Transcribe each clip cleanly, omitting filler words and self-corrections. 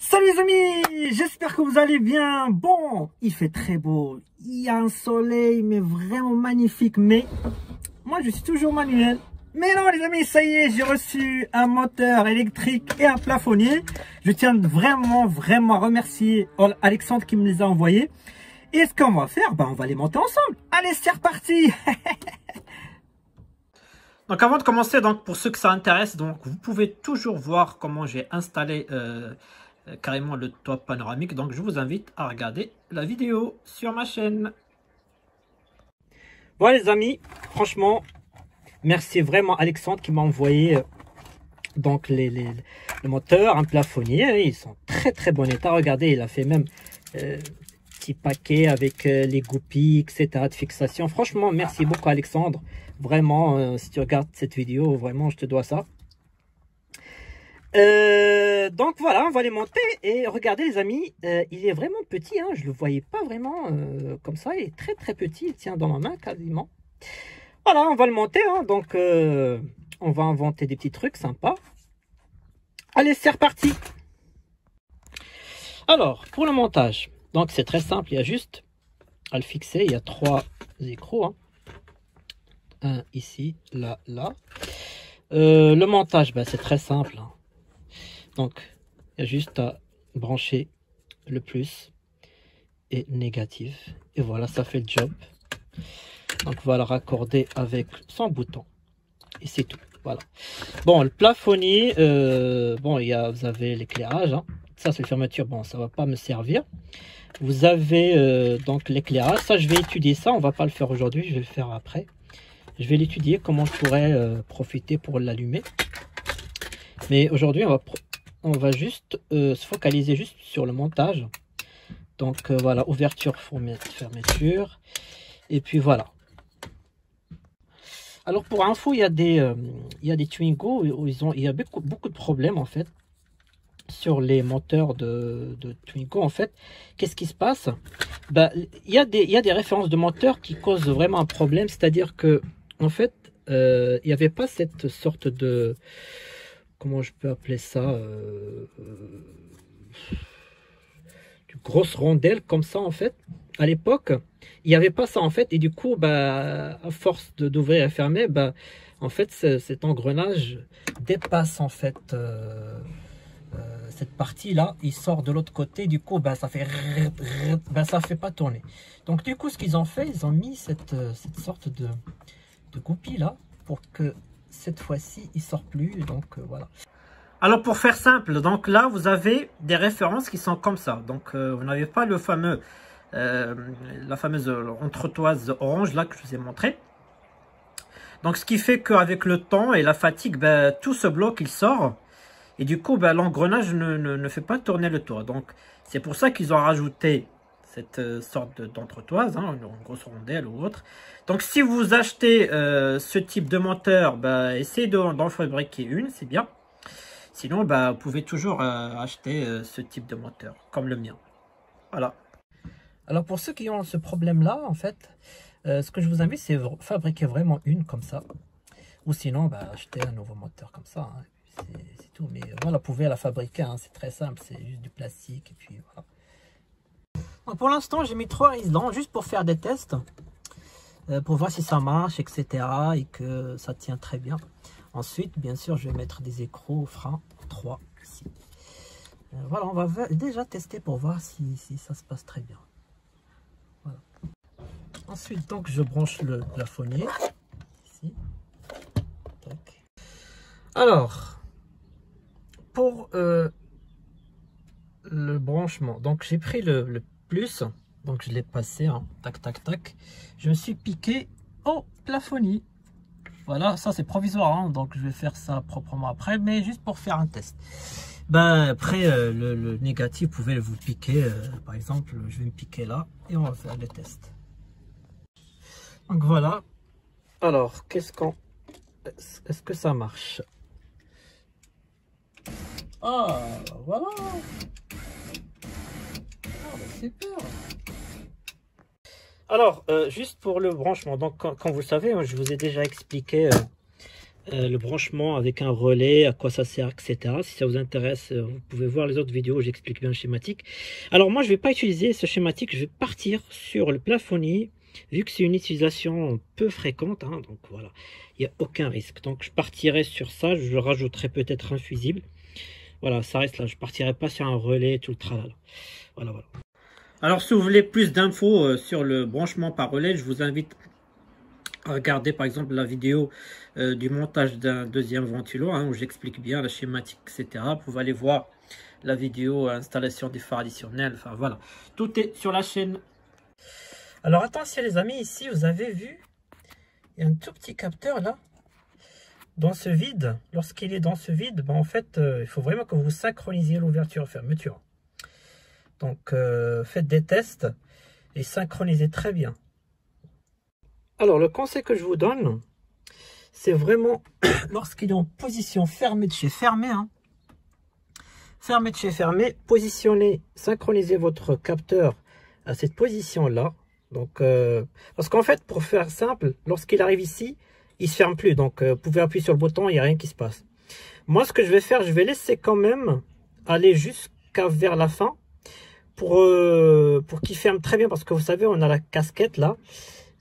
Salut les amis, j'espère que vous allez bien. Bon, il fait très beau, il y a un soleil mais vraiment magnifique, mais moi je suis toujours manuel. Mais non les amis, ça y est, j'ai reçu un moteur électrique et un plafonnier. Je tiens vraiment à remercier Alexandre qui me les a envoyés. Et ce qu'on va faire, on va les monter ensemble. Allez, c'est reparti. Donc avant de commencer, pour ceux que ça intéresse, vous pouvez toujours voir comment j'ai installé carrément le toit panoramique. Donc je vous invite à regarder la vidéo sur ma chaîne. Voilà les amis, franchement, merci vraiment Alexandre qui m'a envoyé le moteur, un plafonnier. Ils sont très bon état. Regardez, il a fait même petit paquet avec les goupilles, etc. de fixation. Franchement, merci beaucoup Alexandre. Vraiment, si tu regardes cette vidéo, vraiment, je te dois ça. Donc voilà, on va les monter. Et regardez les amis, il est vraiment petit. Hein, je ne le voyais pas vraiment comme ça. Il est très petit. Il tient dans ma main quasiment. Voilà, on va le monter. Hein, donc, on va inventer des petits trucs sympas. Allez, c'est reparti. Alors, pour le montage, donc c'est très simple. Il y a juste à le fixer. Il y a 3 écrous. Hein. Un ici, là. Le montage, c'est très simple. Hein. Donc, il y a juste à brancher le plus et négatif. Et voilà, ça fait le job. Donc, on va le raccorder avec son bouton. Et c'est tout. Voilà. Bon, le plafonnier, vous avez l'éclairage. Hein. Ça, c'est la fermeture. Bon, ça ne va pas me servir. Vous avez donc l'éclairage. Ça, je vais étudier ça. On ne va pas le faire aujourd'hui. Je vais le faire après. Je vais l'étudier, comment je pourrais profiter pour l'allumer. Mais aujourd'hui, on va juste se focaliser juste sur le montage. Donc voilà, ouverture, fermeture. Et puis voilà. Alors pour info, il y a des Twingo où il y a beaucoup de problèmes en fait sur les moteurs de Twingo. En fait, qu'est-ce qui se passe? Il y a des références de moteurs qui causent vraiment un problème. C'est-à-dire que en fait, il n'y avait pas cette sorte de... Comment je peux appeler ça, de grosse rondelle comme ça en fait. À l'époque, il n'y avait pas ça en fait. Et du coup, à force d'ouvrir et fermer, en fait, cet engrenage dépasse en fait cette partie-là. Il sort de l'autre côté. Du coup, ça fait pas tourner. Donc du coup, ce qu'ils ont fait, ils ont mis cette sorte de goupille là pour que cette fois-ci il sort plus. Donc voilà. Alors pour faire simple, donc là vous avez des références qui sont comme ça. Donc vous n'avez pas le fameux la fameuse entretoise orange là que je vous ai montré. Donc ce qui fait qu'avec le temps et la fatigue, tout ce bloc il sort et du coup l'engrenage ne fait pas tourner le toit. Donc c'est pour ça qu'ils ont rajouté cette sorte d'entretoise, hein, une grosse rondelle ou autre. Donc si vous achetez ce type de moteur, essayez d'en fabriquer une, c'est bien. Sinon, vous pouvez toujours acheter ce type de moteur, comme le mien. Voilà. Alors pour ceux qui ont ce problème-là, en fait, ce que je vous invite, c'est fabriquer vraiment une comme ça. Ou sinon, acheter un nouveau moteur comme ça. Hein. C'est tout. Mais voilà, vous pouvez la fabriquer, hein, c'est très simple, c'est juste du plastique. Et puis voilà. Donc, pour l'instant, j'ai mis 3 isolants juste pour faire des tests. Pour voir si ça marche, etc. Et que ça tient très bien. Ensuite, bien sûr, je vais mettre des écrous freins 3 ici. Voilà, on va déjà tester pour voir si ça se passe très bien. Voilà. Ensuite, donc, je branche le plafonnier. Ici. Tac. Alors, pour le branchement, donc j'ai pris le plus. Donc je l'ai passé, hein, tac. Je me suis piqué au plafonnier. Voilà, ça c'est provisoire, hein, donc je vais faire ça proprement après, mais juste pour faire un test. Après le négatif, vous pouvez vous piquer, par exemple, je vais me piquer là et on va faire le test. Donc voilà. Alors, est-ce que ça marche? Ah, voilà. Ah, super. Alors, juste pour le branchement, donc comme vous le savez, je vous ai déjà expliqué le branchement avec un relais, à quoi ça sert, etc. Si ça vous intéresse, vous pouvez voir les autres vidéos où j'explique bien le schématique. Alors moi, je vais pas utiliser ce schématique, je vais partir sur le plafonnier, vu que c'est une utilisation peu fréquente, hein, donc voilà, il n'y a aucun risque. Donc je partirai sur ça, je rajouterai peut-être un fusible. Voilà, ça reste là, je partirai pas sur un relais, tout le tralala. Voilà, voilà. Alors si vous voulez plus d'infos sur le branchement par relais, je vous invite regardez par exemple la vidéo du montage d'un deuxième ventilo, hein, où j'explique bien la schématique, etc. Vous pouvez aller voir la vidéo installation des phares additionnels. Enfin voilà, tout est sur la chaîne. Alors attention les amis, ici vous avez vu, il y a un tout petit capteur là, dans ce vide. Lorsqu'il est dans ce vide, ben, en fait, il faut vraiment que vous synchronisiez l'ouverture et fermeture. Donc faites des tests et synchronisez très bien. Alors, le conseil que je vous donne, c'est vraiment, lorsqu'il est en position fermée de chez fermé, hein, fermé de chez fermé, positionnez, synchronisez votre capteur à cette position-là. Donc, parce qu'en fait, pour faire simple, lorsqu'il arrive ici, il se ferme plus. Donc, vous pouvez appuyer sur le bouton, il n'y a rien qui se passe. Moi, ce que je vais faire, je vais laisser quand même aller jusqu'à vers la fin pour qu'il ferme très bien. Parce que vous savez, on a la casquette là.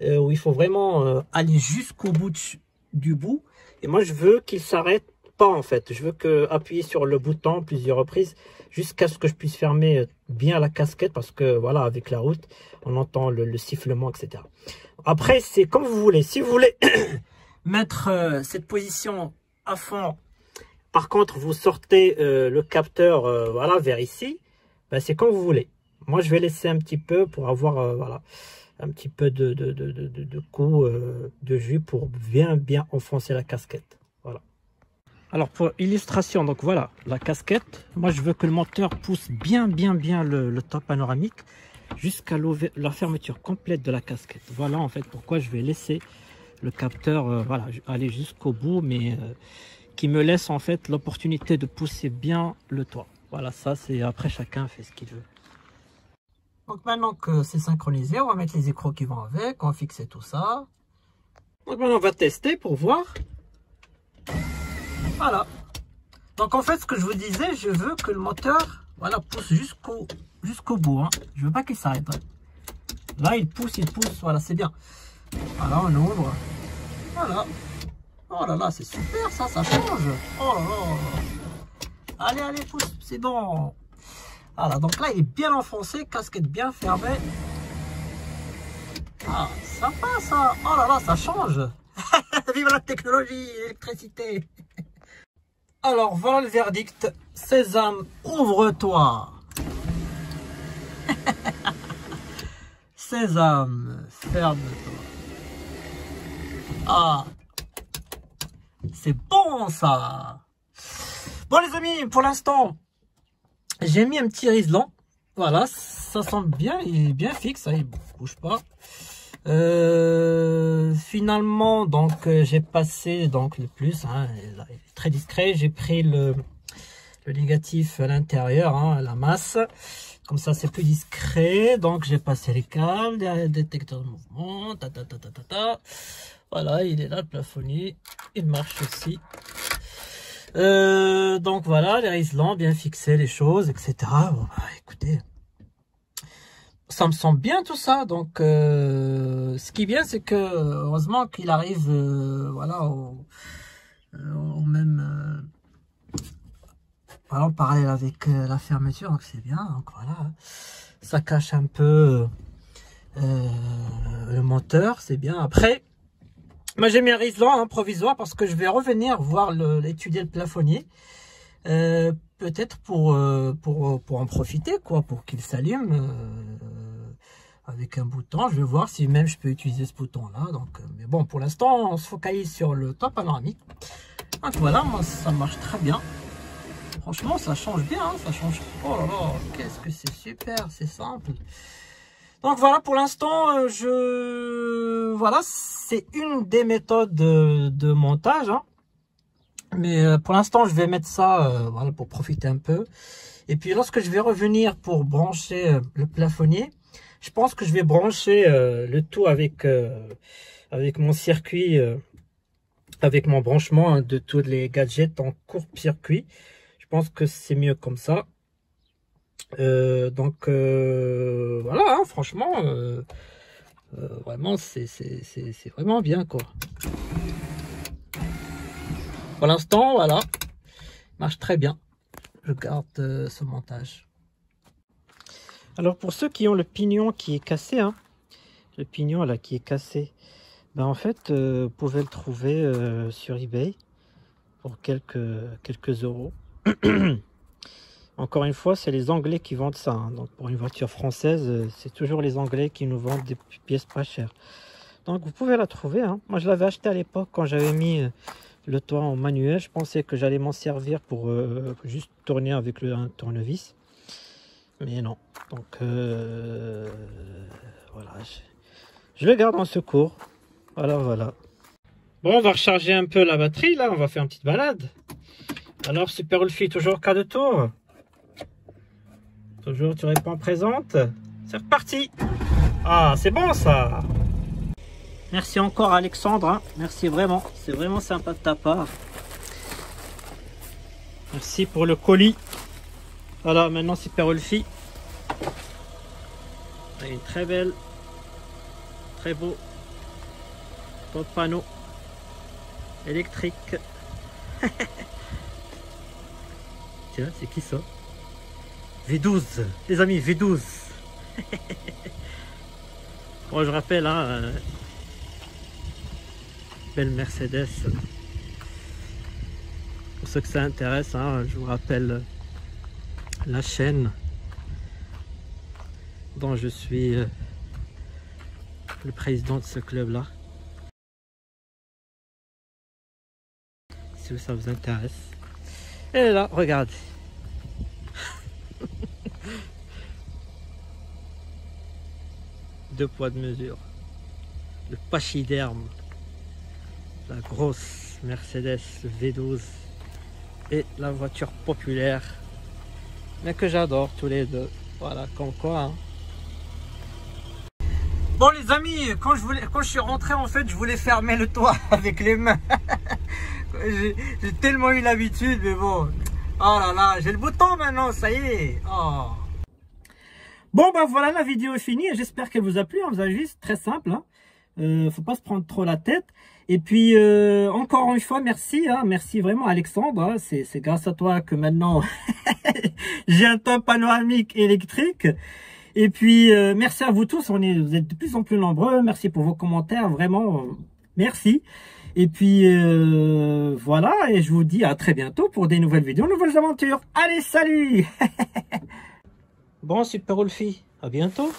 Où il faut vraiment aller jusqu'au bout du bout. Et moi, je veux qu'il s'arrête pas, en fait. Je veux appuyer sur le bouton plusieurs reprises jusqu'à ce que je puisse fermer bien la casquette. Parce que, voilà, avec la route, on entend le sifflement, etc. Après, c'est comme vous voulez. Si vous voulez mettre cette position à fond, par contre, vous sortez le capteur voilà, vers ici, ben, c'est comme vous voulez. Moi, je vais laisser un petit peu pour avoir, voilà, un petit peu de coup de jus pour bien enfoncer la casquette. Voilà. Alors pour illustration, donc voilà la casquette. Moi je veux que le moteur pousse bien le top panoramique jusqu'à la fermeture complète de la casquette. Voilà en fait pourquoi je vais laisser le capteur voilà, aller jusqu'au bout, mais qui me laisse en fait l'opportunité de pousser bien le toit. Voilà, ça c'est après chacun fait ce qu'il veut. Donc maintenant que c'est synchronisé, on va mettre les écrous qui vont avec, on va fixer tout ça. Donc maintenant on va tester pour voir. Voilà. Donc en fait ce que je vous disais, je veux que le moteur voilà, pousse jusqu'au bout. Hein. Je veux pas qu'il s'arrête. Hein. Là il pousse, voilà c'est bien. Voilà on ouvre. Voilà. Oh là là c'est super ça change. Oh là là. Allez pousse, c'est bon. Voilà, donc là il est bien enfoncé, casquette bien fermée. Ah, sympa ça. Oh là là, ça change. Vive la technologie, l'électricité. Alors voilà le verdict. Sésame, ouvre-toi. Sésame, ferme-toi. Ah, c'est bon ça. Bon les amis, pour l'instant, j'ai mis un petit riselant. Voilà, ça sent bien, il est bien fixe, il bouge pas. Finalement, donc j'ai passé donc le plus, hein, il est très discret. J'ai pris le négatif à l'intérieur, hein, la masse. Comme ça, c'est plus discret. Donc j'ai passé les câbles, détecteur de mouvement, Voilà, il est là, le plafonnier. Il marche aussi. Donc voilà, les riselants bien fixés, les choses, etc. Bon, bah, écoutez, ça me semble bien tout ça. Donc ce qui est bien, c'est que heureusement qu'il arrive voilà au même voilà, en parallèle avec la fermeture, donc c'est bien. Donc voilà, ça cache un peu le moteur, c'est bien. Après, moi j'ai mis un riselant hein, provisoire parce que je vais revenir voir étudier le plafonnier. Peut-être pour en profiter, quoi, pour qu'il s'allume avec un bouton. Je vais voir si même je peux utiliser ce bouton là. Donc, mais bon, pour l'instant, on se focalise sur le top panoramique. Donc voilà, moi ça marche très bien. Franchement, ça change bien, hein, ça change. Oh là là, qu'est-ce que c'est super, c'est simple. Donc voilà, pour l'instant, voilà, c'est une des méthodes de montage. Hein. Mais pour l'instant, je vais mettre ça voilà, pour profiter un peu. Et puis lorsque je vais revenir pour brancher le plafonnier, je pense que je vais brancher le tout avec mon circuit avec mon branchement de tous les gadgets en court-circuit. Je pense que c'est mieux comme ça. Donc voilà, hein, franchement, vraiment, c'est vraiment bien, quoi. Pour l'instant, voilà, marche très bien. Je garde ce montage. Alors pour ceux qui ont le pignon qui est cassé, hein, le pignon là qui est cassé, ben en fait vous pouvez le trouver sur eBay pour quelques euros. Encore une fois, c'est les Anglais qui vendent ça, hein. Donc pour une voiture française, c'est toujours les Anglais qui nous vendent des pièces pas chères. Donc vous pouvez la trouver, hein. Moi je l'avais acheté à l'époque quand j'avais mis le toit en manuel. Je pensais que j'allais m'en servir pour juste tourner avec un tournevis. Mais non. Donc voilà, je le garde en secours. Voilà. Bon, on va recharger un peu la batterie là. On va faire une petite balade. Alors, Super Wolfie, toujours quart de tour. Toujours, tu réponds présente. C'est reparti. Ah, c'est bon ça. Merci encore Alexandre, hein. Merci vraiment. C'est vraiment sympa de ta part. Merci pour le colis. Voilà, maintenant Super Wolfie. Une très belle, très beau panneau électrique. Tiens, c'est qui ça? V12, les amis, V12. Bon, je rappelle, hein, belle Mercedes. Pour ceux que ça intéresse, hein, je vous rappelle la chaîne dont je suis le président de ce club-là. Si ça vous intéresse. Et là, regardez. Deux poids de mesure. Le pachyderme. La grosse Mercedes V12. Et la voiture populaire. Mais que j'adore tous les deux. Voilà, comme quoi. Hein. Bon les amis, quand je suis rentré, en fait, je voulais fermer le toit avec les mains. J'ai tellement eu l'habitude, mais bon. Oh là là, j'ai le bouton maintenant, ça y est. Oh. Bon ben voilà, la vidéo est finie. J'espère qu'elle vous a plu. Vous avez vu, c'est très simple. Hein. Faut pas se prendre trop la tête. Et puis encore une fois, merci. Hein, merci vraiment Alexandre. Hein, c'est grâce à toi que maintenant j'ai un toit panoramique électrique. Et puis merci à vous tous. Vous êtes de plus en plus nombreux. Merci pour vos commentaires. Vraiment, merci. Et puis voilà, et je vous dis à très bientôt pour des nouvelles vidéos, nouvelles aventures. Allez, salut. Bon, Super Wolfie, à bientôt.